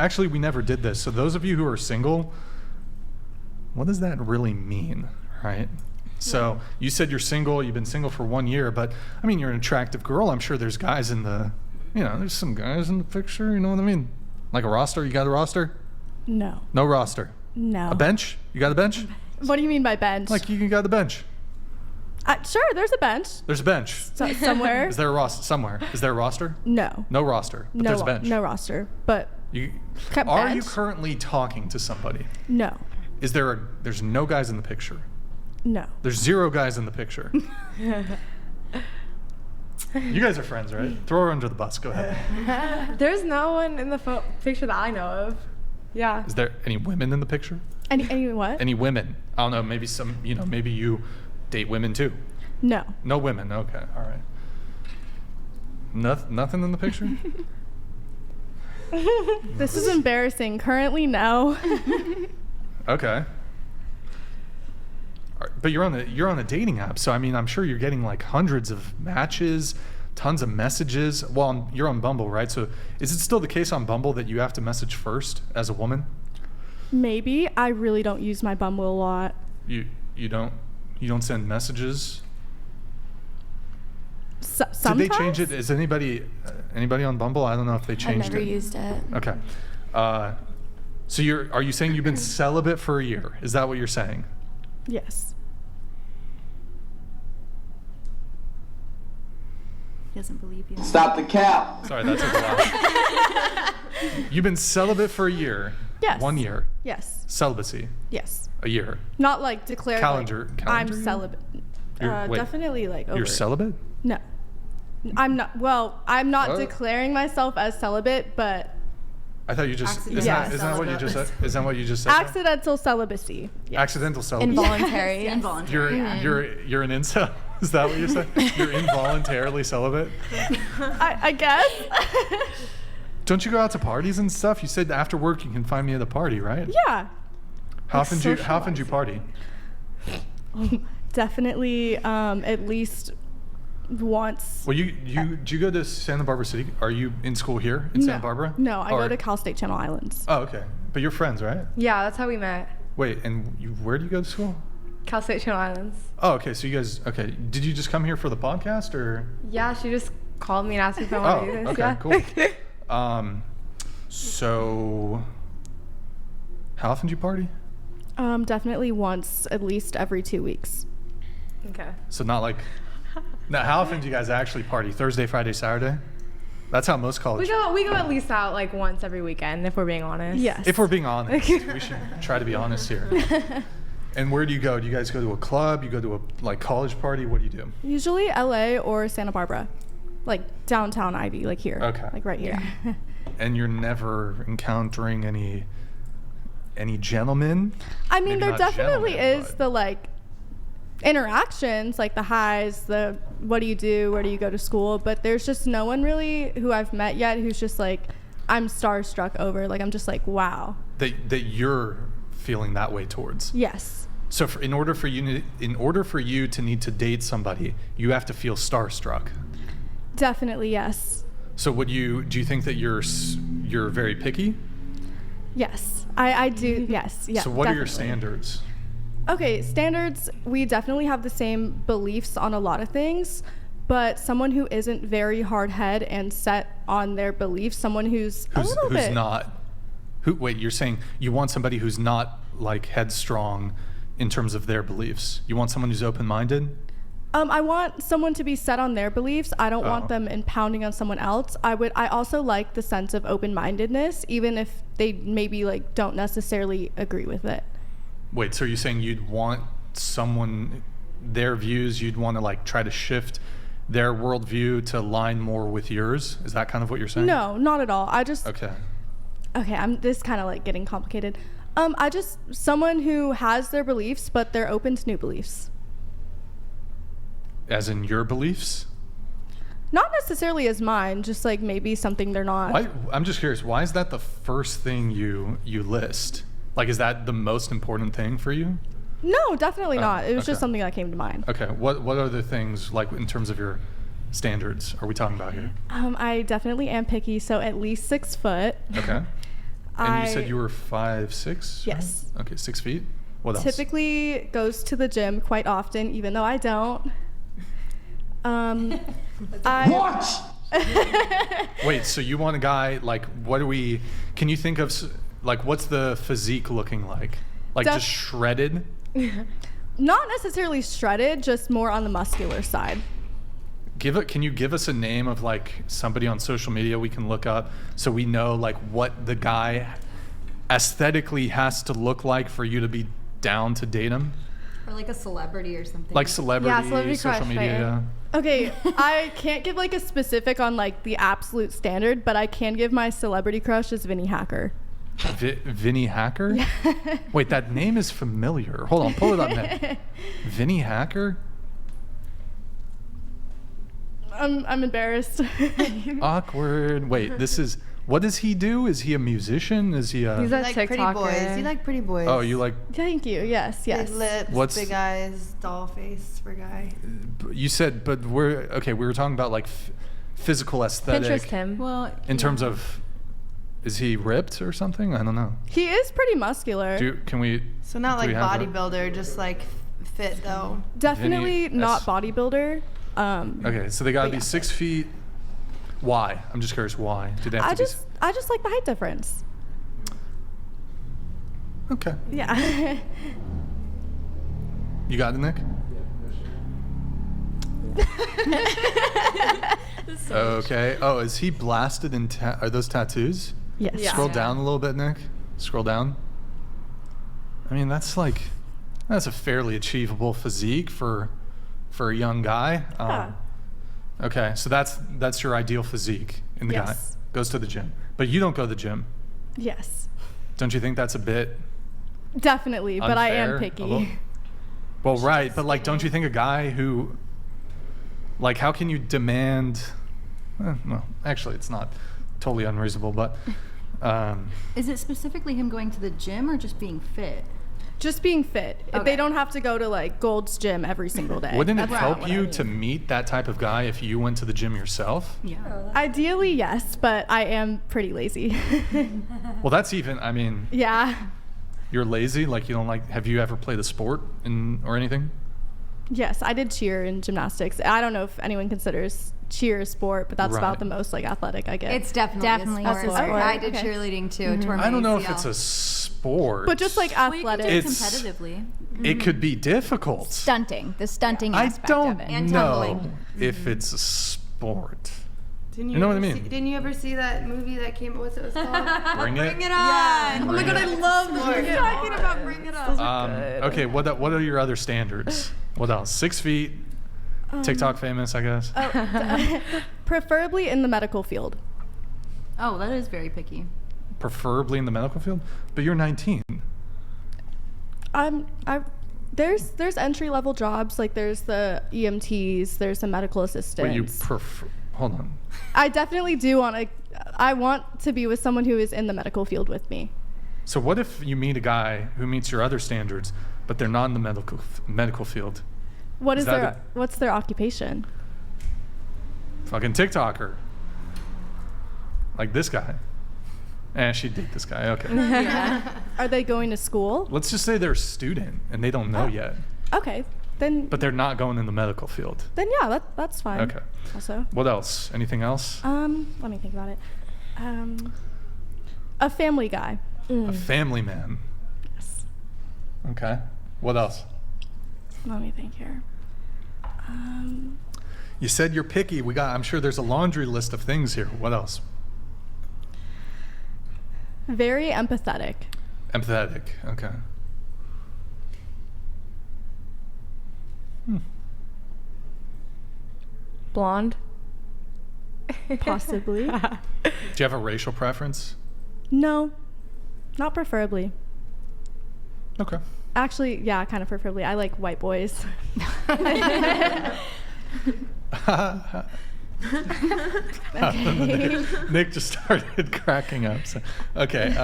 actually, we never did this. So those of you who are single, what does that really mean, right? So you said you're single, you've been single for 1 year, but I mean, you're an attractive girl. I'm sure there's guys in the, there's some guys in the picture, you know what I mean? Like a roster, you got a roster? No. No roster? No. A bench? You got a bench? What do you mean by bench? Like you got the bench. Sure, there's a bench. There's a bench. Somewhere. Is there a roster? Somewhere. Is there a roster? No. No roster, but there's a bench. No roster, but Are you currently talking to somebody? No. There's no guys in the picture? No. There's 0 guys in the picture. You guys are friends, right? Throw her under the bus. Go ahead. There's no one in the picture that I know of. Yeah. Is there any women in the picture? Any what? Any women? I don't know. Maybe some. Maybe you date women too. No. No women. Okay. All right. Nothing in the picture. This is embarrassing. Currently, no. Okay. But you're on a dating app, so I mean, I'm sure you're getting like hundreds of matches, tons of messages. Well, you're on Bumble, right? So is it still the case on Bumble that you have to message first as a woman? Maybe. I really don't use my Bumble a lot. You don't send messages? Sometimes? Did they change it? Is anybody on Bumble? I don't know if they changed it. I've never used it. Okay. So are you saying you've been celibate for a year? Is that what you're saying? Yes. He doesn't believe you. Stop the cap. Sorry, that's a lot. You've been celibate for a year. Yes. 1 year. Yes. Celibacy. Yes. A year. Not like declared. Calendar I'm year? celibate. Wait, Definitely like over. You're celibate? No. I'm not. Well, I'm not What? declaring myself as celibate, but I thought you just. Accidental Isn't that what you just said? Isn't that what you just said? accidental celibacy. Yes. Accidental celibacy. Involuntary. Involuntary. You're an incel. Is that what you said? You're involuntarily celibate. I guess. Don't you go out to parties and stuff? You said after work you can find me at a party, right? Yeah. How often do you party? Definitely at least once. Well, do you go to Santa Barbara City? Are you in school here in Santa Barbara? No, I go to Cal State Channel Islands. Oh, okay. But you're friends, right? Yeah, that's how we met. Wait, and where do you go to school? Cal State Channel Islands. Oh, okay. So you guys, okay. Did you just come here for the podcast or? Yeah, she just called me and asked me if I want to do this. Okay, Yeah. cool. So how often do you party? Definitely once, at least every 2 weeks. Okay. So not like, now how often do you guys actually party? Thursday, Friday, Saturday? That's how most college. We go at least out like once every weekend if we're being honest. Yes. If we're being honest, we should try to be honest here. And where do you go? Do you guys go to a club? You go to a college party? What do you do? Usually LA or Santa Barbara, like downtown Ivy, like here. Okay. Like right here. And you're never encountering any gentlemen? I mean, Maybe there not definitely gentlemen, is but- the like interactions, like the highs, the what do you do, where do you go to school, but there's just no one really who I've met yet who's just like I'm starstruck over. Like I'm just like, wow. That you're feeling that way towards. Yes. So in order for you to need to date somebody, you have to feel starstruck. Definitely, yes. So do you think that you're very picky? Yes. I do. Yes. Yeah. So what are your definitely. standards? Okay, standards, we definitely have the same beliefs on a lot of things, but someone who isn't very hard-head and set on their beliefs, someone who's a little bit... Wait, you're saying you want somebody who's not like headstrong in terms of their beliefs. You want someone who's open-minded? I want someone to be set on their beliefs. I don't want them impounding on someone else. I also like the sense of open-mindedness, even if they maybe like don't necessarily agree with it. Wait, so you're saying you'd want someone, their views, you'd want to like try to shift their worldview to align more with yours? Is that kind of what you're saying? No, not at all. I just... Okay. Okay, this kind of like getting complicated. Someone who has their beliefs, but they're open to new beliefs. As in your beliefs? Not necessarily as mine, just like maybe something they're not. I'm just curious, why is that the first thing you list? Like, is that the most important thing for you? No, definitely not. It was just okay. something that came to mind. Okay, what other things, like in terms of your standards, are we talking about here? I definitely am picky, so at least 6 foot. Okay. And you said you were 5'6"? Yes. Right? Okay, 6 feet. What else? Typically goes to the gym quite often, even though I don't. Wait, so you want a guy, like, can you think of, like, what's the physique looking like? Like, just shredded? Not necessarily shredded, just more on the muscular side. Can you give us a name of, like, somebody on social media we can look up so we know, like, what the guy aesthetically has to look like for you to be down to date him? Or like a celebrity or something. Like celebrity social crush, media. Okay, I can't give like a specific on like the absolute standard, but I can give my celebrity crush is Vinny Hacker. Vinny Hacker? Yeah. Wait, that name is familiar. Hold on, pull it up, Nick. Vinny Hacker? I'm embarrassed. Awkward. Wait, what does he do? Is he a musician? Is he a... He's You a like pretty TikToker. boys. You like pretty boys. Oh, you like... Thank you. Yes. Big lips, What's- big eyes, doll face for guy. You said, but we were talking about like physical aesthetic. Pinterest him. Well, In terms of, is he ripped or something? I don't know. He is pretty muscular. Can we... So not do like we have a- bodybuilder, just like fit though. Definitely Vinny not S- bodybuilder. Okay, so they gotta But be yeah. 6 feet. Why? I'm just curious why. Do they have I to just like the height difference. be... Okay. Yeah. You got it, Nick? Okay. Oh, is he blasted in are those tattoos? Yes. Yeah. Scroll down a little bit, Nick. Scroll down. I mean, that's a fairly achievable physique for a young guy. Yeah. Okay, so that's your ideal physique in the guy. Yes. Goes to the gym. But you don't go to the gym. Yes. Don't you think that's a bit Definitely, but I unfair? am A picky. little- Well, right, but like, don't you think a guy who, like, how can you demand? Well, actually, it's not totally unreasonable, but is it specifically him going to the gym or just being fit? Just being fit. If Okay. they don't have to go to like Gold's Gym every single day. wouldn't it That's help not what I you mean. to meet that type of guy if you went to the gym yourself? Yeah. Ideally, yes, but I am pretty lazy. Well, that's even. I mean, Yeah. you're lazy. Like, you don't like. Have you ever played a sport or anything? Yes, I did cheer and gymnastics. I don't know if anyone considers cheer a sport, but that's Right. about the most like athletic I get. It's definitely, Definitely a sport. a sport. I did Okay. cheerleading too. Tore my I don't know if ACL. it's a sport. But just like Well, you can do it athletics. competitively. it could be difficult. stunting. The stunting I aspect don't of it. And know tumbling. if it's a sport. Didn't You know what I ever mean? Didn't you ever see that movie that came? What's it was called? Bring it. it on. Yeah. Oh my god, I love this. We're talking about Bring It On. Okay, what are your other standards? What else? 6 feet. TikTok famous, I guess. Preferably in the medical field. Oh, that is very picky. Preferably in the medical field. But you're 19. There's entry level jobs, like there's the EMTs, there's the medical assistants. Wait, you prefer? Hold on. I definitely do I want to be with someone who is in the medical field with me. So what if you meet a guy who meets your other standards, but they're not in the medical field? What's that their occupation? Fucking TikToker. Like this guy. She'd date this guy. Okay. Are they going to school? Let's just say they're a student and they don't know yet, Okay, then but they're not going in the medical field. yeah, that's fine. Okay. Also, What else? Anything else? let me think about it. A family guy. A family man. Yes. Okay. What else? Let me think here. You said you're picky. I'm sure there's a laundry list of things here. What else? Very empathetic. Empathetic. Okay. Blonde. Possibly. Do you have a racial preference? No, not preferably. Okay. Actually, yeah, kind of preferably. I like white boys. Nick just started cracking up. So. Okay.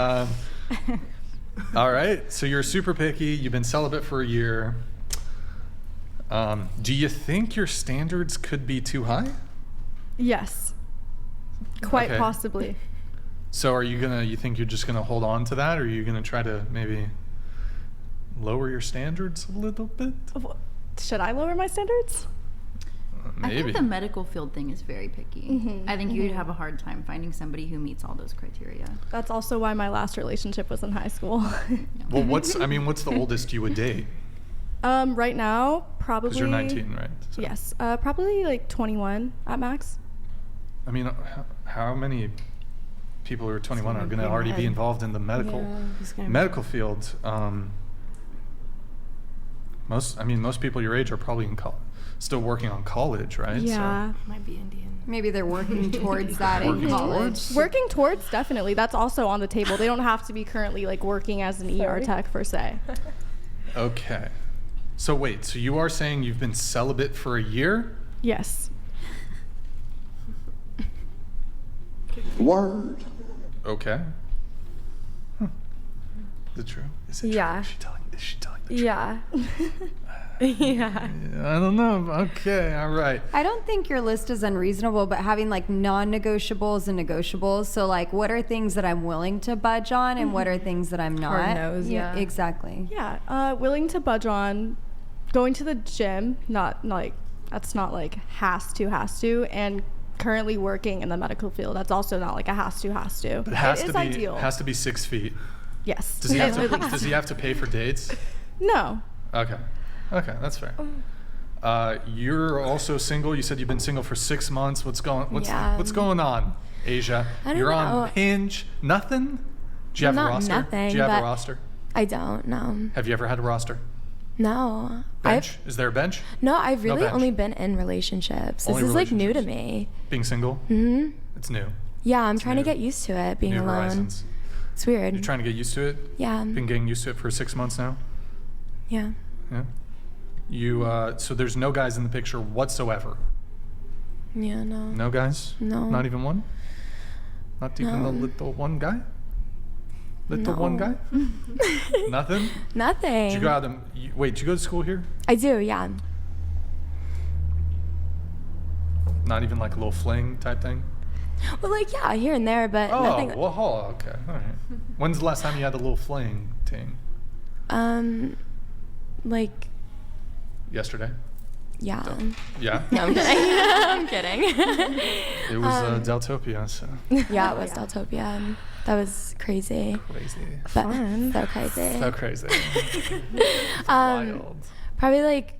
All right. So you're super picky. You've been celibate for a year. Do you think your standards could be too high? Yes. Quite Okay. possibly. So you think you're just gonna hold on to that, or are you gonna try to maybe lower your standards a little bit? Should I lower my standards? I Maybe. think the medical field thing is very picky. I think you'd have a hard time finding somebody who meets all those criteria. That's also why my last relationship was in high school. Well, what's the oldest you would date? Right now, probably. Because you're 19, right? So, Yes, probably like 21 at max. I mean, how many people who are 21 are going to already be involved in the medical field? Most people your age are probably still working on college, right? Yeah. Might be Indian. Maybe they're working towards that Working in college. towards? Working towards, definitely. That's also on the table. They don't have to be currently like working as an ER tech per se. Okay. So wait, so you are saying you've been celibate for a year? Yes. Word. Okay. Huh. Is it true? Is it Yeah. true? Is she telling the truth? Yeah. Yeah. I don't know. Okay, all right. I don't think your list is unreasonable, but having like non-negotiables and negotiables. So like, what are things that I'm willing to budge on, and what are things that I'm not? Hard nose, yeah. Exactly. Yeah. Willing to budge on going to the gym, not like that's not like has to, and currently working in the medical field. That's also not like a has to. But it has It to is be ideal. has to be 6 feet. Yes. Does he have to pay for dates? No. Okay, that's fair. You're also single. You said you've been single for 6 months. What's going on, Asia? I don't You're know. on Hinge. Nothing? Do you have a Not roster? nothing, Do you have a but- roster? I don't know. Have you ever had a roster? No. Bench? Is there a bench? I've really bench. only been in relationships. Only This is like new to relationships. me. Being single? Hmm. It's new. Yeah, I'm trying new. to get used to it, being New alone. horizons. It's weird. You're trying to get used to it? Yeah. Been getting used to it for 6 months now? Yeah. Yeah. You so there's no guys in the picture whatsoever. Yeah, no. No guys? No. Not even one? Not even the No. little one guy? Little one No. guy? Nothing? Nothing. Did you go out and wait, did you go to school here? I do, yeah. Not even like a little fling type thing? Well, like, yeah, here and there, but Oh, nothing. well, okay. All right. When's the last time you had a little fling thing? Like, Yesterday? yeah. Yeah? No, I'm kidding. I'm kidding. It was Deltopia, so Yeah, it was Deltopia. That was crazy. crazy. But so crazy. So crazy. Um, Wild. Probably like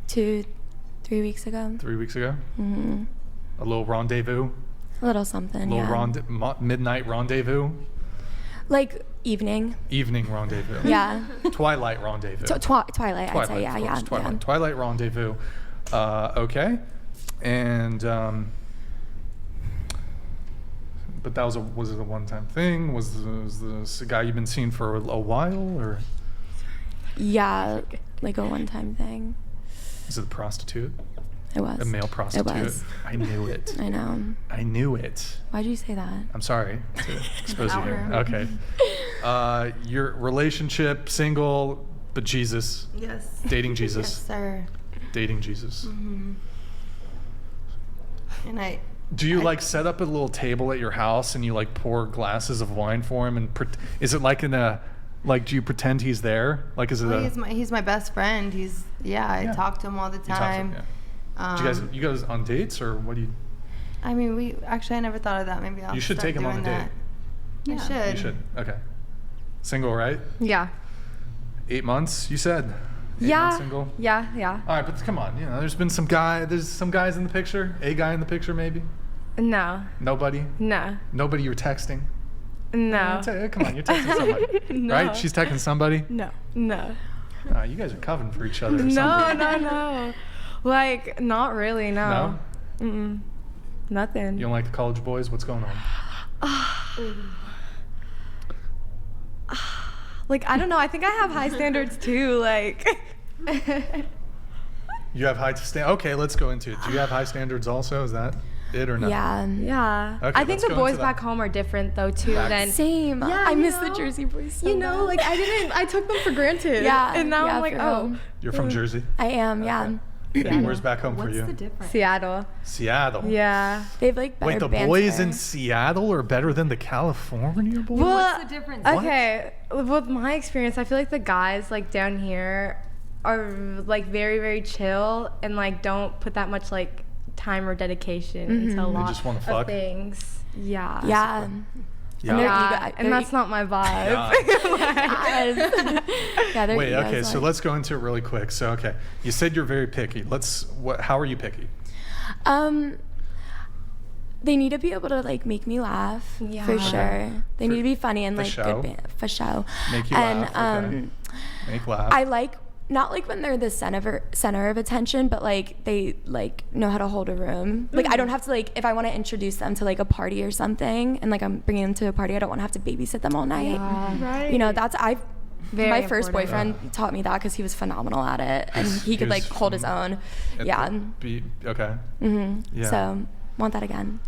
2-3 weeks ago. 3 weeks ago? Hmm. A little rendezvous? A little something. A little Yeah. midnight rendezvous? Like evening. Evening rendezvous? Yeah. Twilight rendezvous? Twilight, I'd say. Yeah, of course, yeah. Twilight. Yeah. Twilight rendezvous. Okay. And but that was it a one-time thing? Was this a guy you've been seeing for a while, or Yeah, like a one-time thing. is it a prostitute? It was. A male prostitute? It was. I knew it. I know. I knew it. Why'd you say that? I'm sorry to expose you Out here. her. Okay. Your relationship, single, but Jesus. Yes. Dating Jesus. Yes, sir. Dating Jesus. And Do you like set up a little table at your house and you like pour glasses of wine for him, and is it like in a like do you pretend he's there? Like is it well, a he's my best friend. I Yeah. talk to him all the you talk to him, time. yeah. Do you guys on dates, or what do you? I mean, I never thought of that. Maybe I'll You should start take him on a doing date. that. You I should. should. Okay. Single, right? Yeah. 8 months, you said. 8 Yeah. months single. Yeah. Yeah. All right, but come on. There's been some guy. There's some guys in the picture. A guy in the picture, maybe. No. Nobody. No. Nobody you're texting. No. Come on, you're texting somebody, No. right? She's texting somebody. No. No. You guys are covering for each other. Or No. something. No. Like, not really. No. No? Mm-mm. Nothing. You don't like the college boys? What's going on? Like, I don't know. I think I have high standards too. Like. You have high standards. Okay, let's go into it. Do you have high standards also? Is that it or no? Yeah. Yeah. Okay, I think let's the go boys into that. back home are different though too. Than Same. Yeah, I you miss the know? Jersey boys so you know, bad. like I took them for granted. Yeah, And now yeah, I'm like, for oh. real. You're from Jersey? I am, yeah. Okay. And where's back home for What's you? the difference? Seattle. Seattle. Yeah. They have like better Wait, the banter. boys in Seattle are better than the California boys? Well, What's the difference? Okay, with my experience, I feel like the guys like down here are like very, very chill and like don't put that much like time or dedication into a lot just wanna fuck? of things. Yeah. Yeah. Yeah. And they're Yeah, ego- and they're that's not my vibe. Yes. Yeah, they're Wait, egos, okay, so like- let's go into it really quick. So, okay, you said you're very picky. How are you picky? They need to be able to like make me laugh Yeah. for sure. They need to be funny and For like show? good for show. Make you and laugh, okay. Make laugh. I like not like when they're the center of attention, but like they like know how to hold a room. Like I don't have to like if I want to introduce them to like a party or something, and like I'm bringing them to a party, I don't want to have to babysit them all night. Right. You know, that's Very my first important. boyfriend taught me that because he was phenomenal at it, and he could was like hold his own. Yeah. Okay. Yeah. So want that again.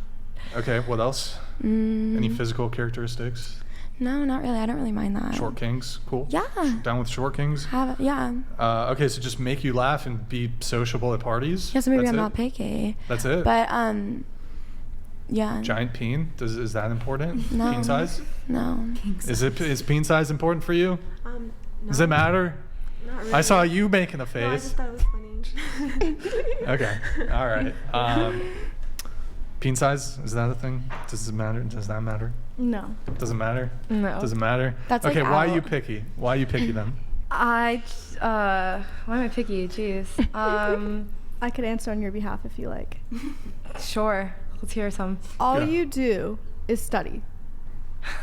Okay, what else? Any physical characteristics? No, not really. I don't really mind that. Short kings, cool. Yeah. Down with short kings? Yeah. Okay, so just make you laugh and be sociable at parties? Yeah, so maybe That's I'm it? not picky. That's it? But yeah. Giant peen? Is that important? No. Peen size? No. Is peen size important for you? Does it matter? Not really. I saw you making a No, I face. just thought it was funny. Okay. All right. Peen size, is that a thing? Does it matter? Does that matter? No. Doesn't matter? No. Doesn't matter? That's, like, okay, why are you out. picky? Why are you picky then? Why am I picky? Jeez. I could answer on your behalf if you like. Sure. Let's hear some. All Yeah. you do is study.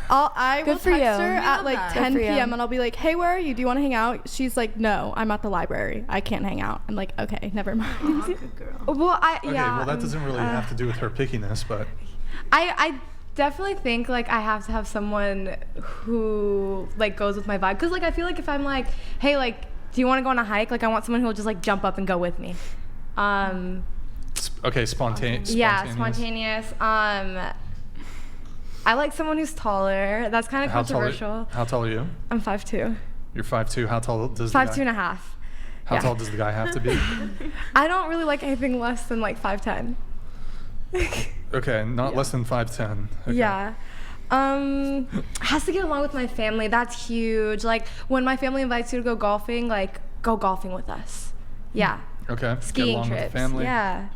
I will Good for text you. her We at love like that. 10 Good for you. p.m. and I'll be like, hey, where are you? Do you want to hang out? She's like, no, I'm at the library. I can't hang out. I'm like, okay, never mind. Well, Okay, well, that doesn't really have to do with her pickiness, but I definitely think like I have to have someone who like goes with my vibe, because like I feel like if I'm like, hey, like, do you want to go on a hike? Like I want someone who will just like jump up and go with me. okay, spontaneous. Yeah, spontaneous. I like someone who's taller. That's kind of controversial. How tall are you? I'm 5'2". You're 5'2". How tall does the 5'2" guy? and a half. How yeah. tall does the guy have to be? I don't really like anything less than like 5'10". Okay, not less than 5'10". Okay. Yeah. Has to get along with my family. That's huge. Like when my family invites you to go golfing, like go golfing with us. Yeah. Okay. Skiing Get along trips. with the family. Yeah.